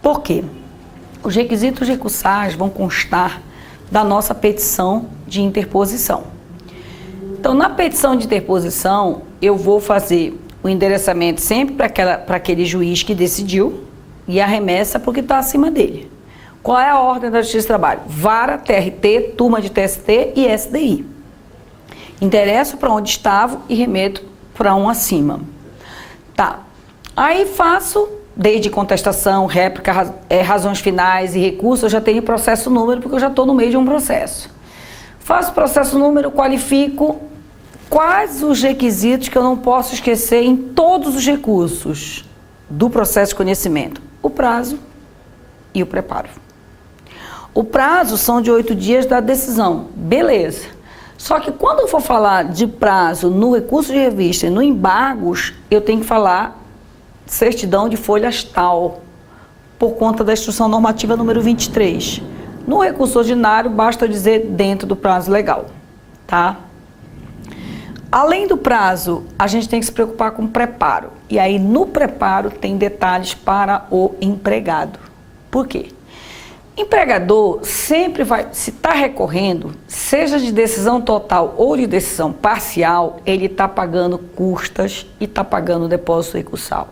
Por quê? Os requisitos recursais vão constar da nossa petição de interposição. Então, na petição de interposição, eu vou fazer o endereçamento sempre para aquele juiz que decidiu e a remessa para o que está acima dele. Qual é a ordem da Justiça do Trabalho? Vara, TRT, turma de TST e SDI. Endereço para onde estava e remeto para um acima. Tá. Aí faço, desde contestação, réplica, razões finais e recurso, eu já tenho processo número, porque eu já estou no meio de um processo. Faço processo número, qualifico quais os requisitos que eu não posso esquecer em todos os recursos do processo de conhecimento. O prazo e o preparo. O prazo são de 8 dias da decisão, beleza. Só que quando eu for falar de prazo no recurso de revista e no embargos, eu tenho que falar certidão de folhas tal, por conta da instrução normativa número 23. No recurso ordinário, basta dizer dentro do prazo legal, tá? Além do prazo, a gente tem que se preocupar com o preparo. E aí, no preparo, tem detalhes para o empregado. Por quê? Empregador sempre vai, se está recorrendo, seja de decisão total ou de decisão parcial, ele está pagando custas e está pagando depósito recursal.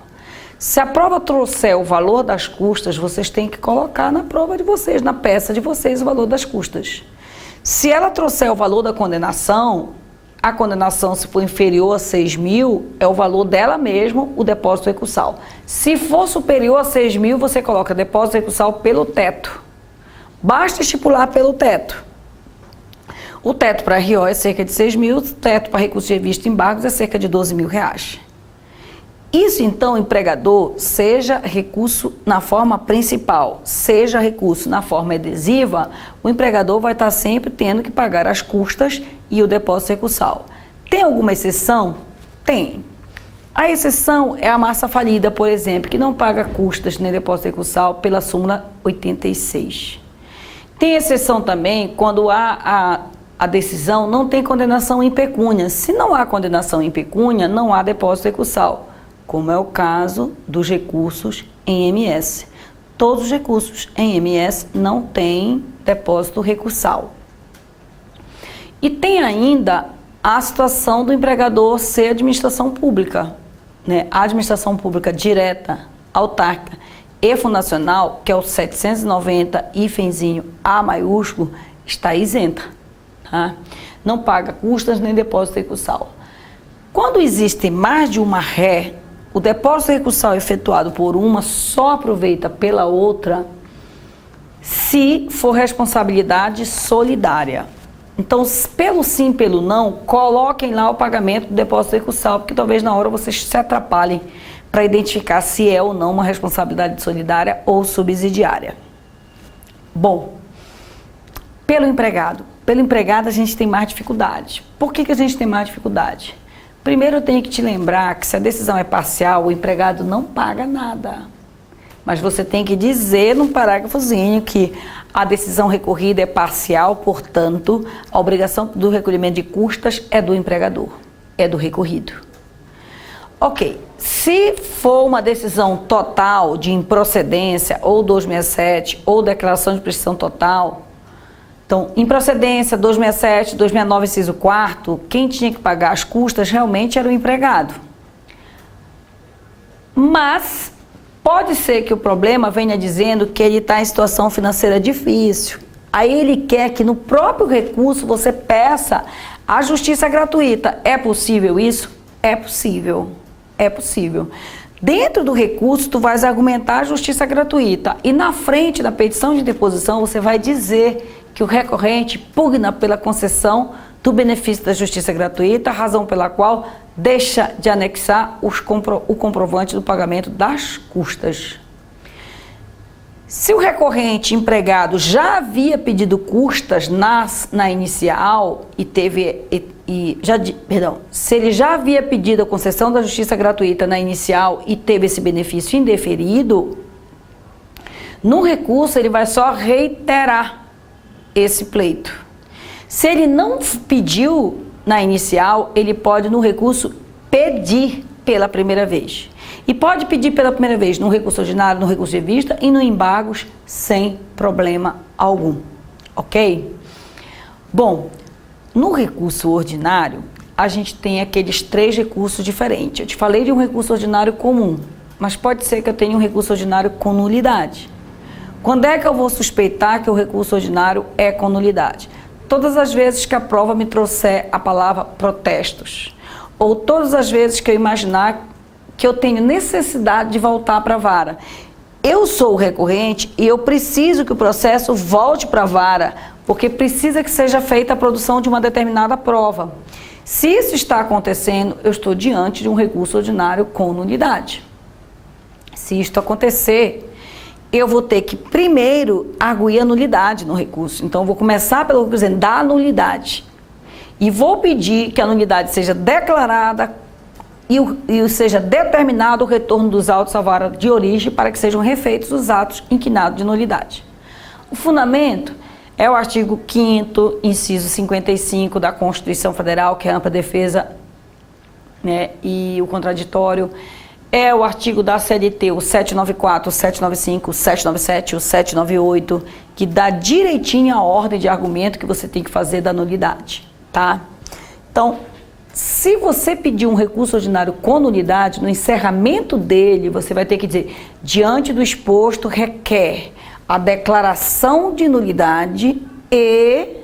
Se a prova trouxer o valor das custas, vocês têm que colocar na prova de vocês, na peça de vocês, o valor das custas. Se ela trouxer o valor da condenação, a condenação, se for inferior a 6 mil, é o valor dela mesmo, o depósito recursal. Se for superior a 6 mil, você coloca depósito recursal pelo teto. Basta estipular pelo teto. O teto para RO é cerca de 6 mil, o teto para recurso de revista e embargos é cerca de 12 mil reais. Isso, então, empregador, seja recurso na forma principal, seja recurso na forma adesiva, o empregador vai estar sempre tendo que pagar as custas e o depósito recursal. Tem alguma exceção? Tem. A exceção é a massa falida, por exemplo, que não paga custas nem depósito recursal pela súmula 86. Tem exceção também quando a decisão não tem condenação em pecúnia. Se não há condenação em pecúnia, não há depósito recursal, como é o caso dos recursos em MS. Todos os recursos em MS não têm depósito recursal. E tem ainda a situação do empregador ser administração pública, né? A administração pública direta, autárquica e fundacional, que é o 790 hífenzinho A maiúsculo, está isenta, tá? Não paga custas nem depósito recursal. Quando existe mais de uma ré, o depósito recursal efetuado por uma só aproveita pela outra se for responsabilidade solidária. Então, pelo sim, pelo não, coloquem lá o pagamento do depósito recursal, porque talvez na hora vocês se atrapalhem para identificar se é ou não uma responsabilidade solidária ou subsidiária. Bom, pelo empregado a gente tem mais dificuldade. Por que a gente tem mais dificuldade? Primeiro eu tenho que te lembrar que se a decisão é parcial, o empregado não paga nada. Mas você tem que dizer num parágrafozinho que a decisão recorrida é parcial, portanto, a obrigação do recolhimento de custas é do empregador, é do recorrido. Ok, se for uma decisão total de improcedência, ou 267, ou declaração de prescrição total, então, improcedência, 267, 269, inciso 4º, quem tinha que pagar as custas realmente era o empregado. Mas pode ser que o problema venha dizendo que ele está em situação financeira difícil. Aí ele quer que no próprio recurso você peça a justiça gratuita. É possível isso? É possível. É possível. Dentro do recurso, tu vais argumentar a justiça gratuita. E na frente da petição de interposição, você vai dizer que o recorrente pugna pela concessão do benefício da justiça gratuita, razão pela qual deixa de anexar o comprovante do pagamento das custas. Se o recorrente empregado já havia pedido custas na inicial se ele já havia pedido a concessão da justiça gratuita na inicial e teve esse benefício indeferido, no recurso ele vai só reiterar esse pleito. Se ele não pediu na inicial, ele pode no recurso pedir pela primeira vez. E pode pedir pela primeira vez no recurso ordinário, no recurso de revista e no embargos sem problema algum, ok? Bom, no recurso ordinário, a gente tem aqueles 3 recursos diferentes. Eu te falei de um recurso ordinário comum, mas pode ser que eu tenha um recurso ordinário com nulidade. Quando é que eu vou suspeitar que o recurso ordinário é com nulidade? Todas as vezes que a prova me trouxer a palavra protestos, ou todas as vezes que eu imaginar que eu tenho necessidade de voltar para a vara. Eu sou o recorrente e eu preciso que o processo volte para a vara, porque precisa que seja feita a produção de uma determinada prova. Se isso está acontecendo, eu estou diante de um recurso ordinário com nulidade. Se isto acontecer, eu vou ter que primeiro arguir a nulidade no recurso. Então, eu vou começar pelo dizendo da nulidade. E vou pedir que a nulidade seja declarada e seja determinado o retorno dos autos à vara de origem para que sejam refeitos os atos inquinados de nulidade. O fundamento é o artigo 5º, inciso 55 da Constituição Federal, que é a ampla defesa, né, e o contraditório. É o artigo da CLT, o 794, o 795, o 797, o 798, que dá direitinho a ordem de argumento que você tem que fazer da nulidade, tá? Então, se você pedir um recurso ordinário com nulidade, no encerramento dele, você vai ter que dizer, diante do exposto, requer a declaração de nulidade e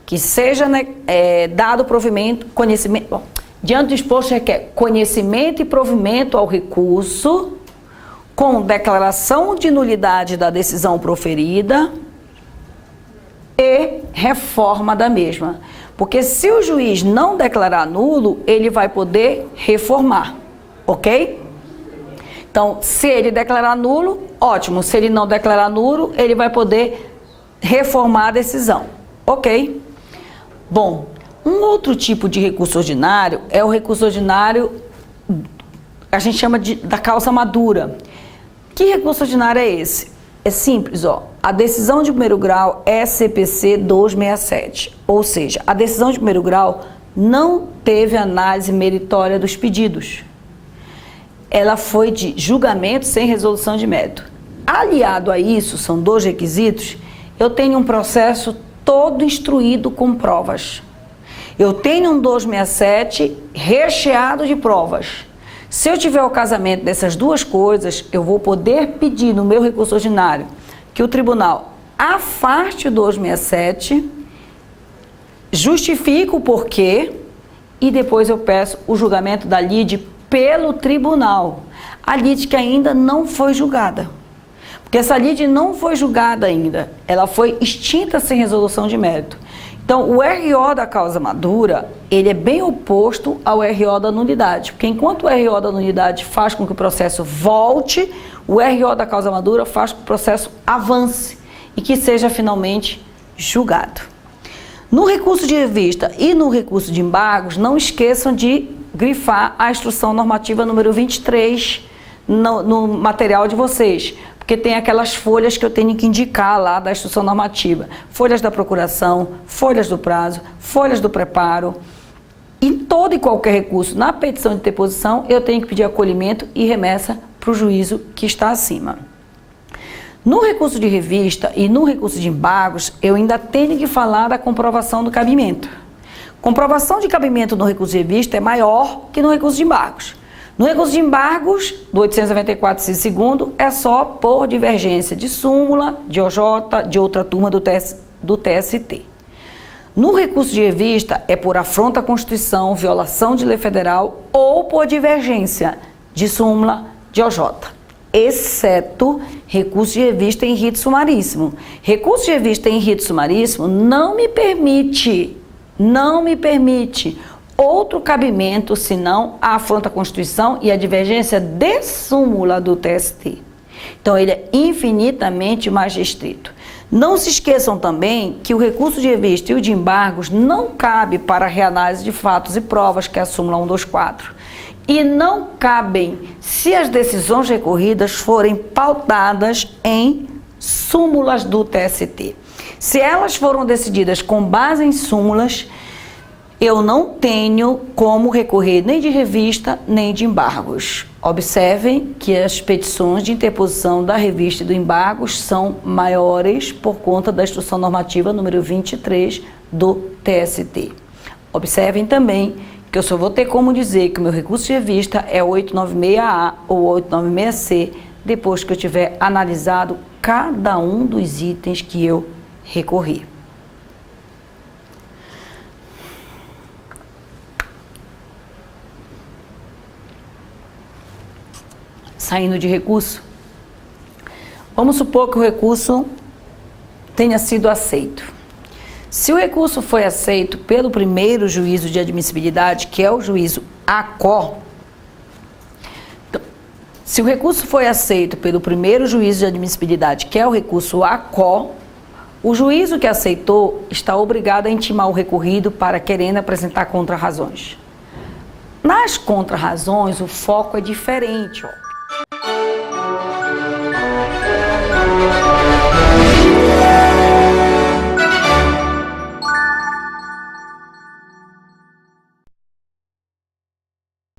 que seja, né, dado provimento, conhecimento... Bom, diante do exposto, requer conhecimento e provimento ao recurso, com declaração de nulidade da decisão proferida e reforma da mesma. Porque se o juiz não declarar nulo, ele vai poder reformar, ok? Então, se ele declarar nulo, ótimo. Se ele não declarar nulo, ele vai poder reformar a decisão, ok? Bom, um outro tipo de recurso ordinário é o recurso ordinário, a gente chama da causa madura. Que recurso ordinário é esse? É simples, ó. A decisão de primeiro grau é CPC 267, ou seja, a decisão de primeiro grau não teve análise meritória dos pedidos. Ela foi de julgamento sem resolução de mérito. Aliado a isso, são 2 requisitos, eu tenho um processo todo instruído com provas. Eu tenho um 267 recheado de provas. Se eu tiver o casamento dessas 2 coisas, eu vou poder pedir no meu recurso ordinário que o tribunal afaste o 267, justifique o porquê e depois eu peço o julgamento da lide pelo tribunal. A lide que ainda não foi julgada. Porque essa lide não foi julgada ainda. Ela foi extinta sem resolução de mérito. Então, o RO da causa madura, ele é bem oposto ao RO da nulidade, porque enquanto o RO da nulidade faz com que o processo volte, o RO da causa madura faz com que o processo avance e que seja finalmente julgado. No recurso de revista e no recurso de embargos, não esqueçam de grifar a instrução normativa número 23 no material de vocês, porque tem aquelas folhas que eu tenho que indicar lá da instrução normativa. Folhas da procuração, folhas do prazo, folhas do preparo. Em todo e qualquer recurso, na petição de interposição, eu tenho que pedir acolhimento e remessa para o juízo que está acima. No recurso de revista e no recurso de embargos, eu ainda tenho que falar da comprovação do cabimento. Comprovação de cabimento no recurso de revista é maior que no recurso de embargos. No recurso de embargos, do 894, inciso 2º, é só por divergência de súmula, de OJ, de outra turma do TST. No recurso de revista, é por afronta à Constituição, violação de lei federal ou por divergência de súmula, de OJ. Exceto recurso de revista em rito sumaríssimo. Recurso de revista em rito sumaríssimo não me permite outro cabimento senão a afronta à Constituição e a divergência de súmula do TST. Então, ele é infinitamente mais restrito. Não se esqueçam também que o recurso de revista e o de embargos não cabe para a reanálise de fatos e provas, que é a súmula 124. E não cabem se as decisões recorridas forem pautadas em súmulas do TST. Se elas foram decididas com base em súmulas, eu não tenho como recorrer nem de revista, nem de embargos. Observem que as petições de interposição da revista e do embargos são maiores por conta da Instrução Normativa número 23 do TST. Observem também que eu só vou ter como dizer que o meu recurso de revista é 896A ou 896C depois que eu tiver analisado cada um dos itens que eu recorri. Saindo de recurso, vamos supor que o recurso tenha sido aceito. Se o recurso foi aceito pelo primeiro juízo de admissibilidade, que é o juízo ACO, se o recurso foi aceito pelo primeiro juízo de admissibilidade, que é o recurso ACO, o juízo que aceitou está obrigado a intimar o recorrido para querendo apresentar contrarrazões. Nas contrarrazões, o foco é diferente, ó.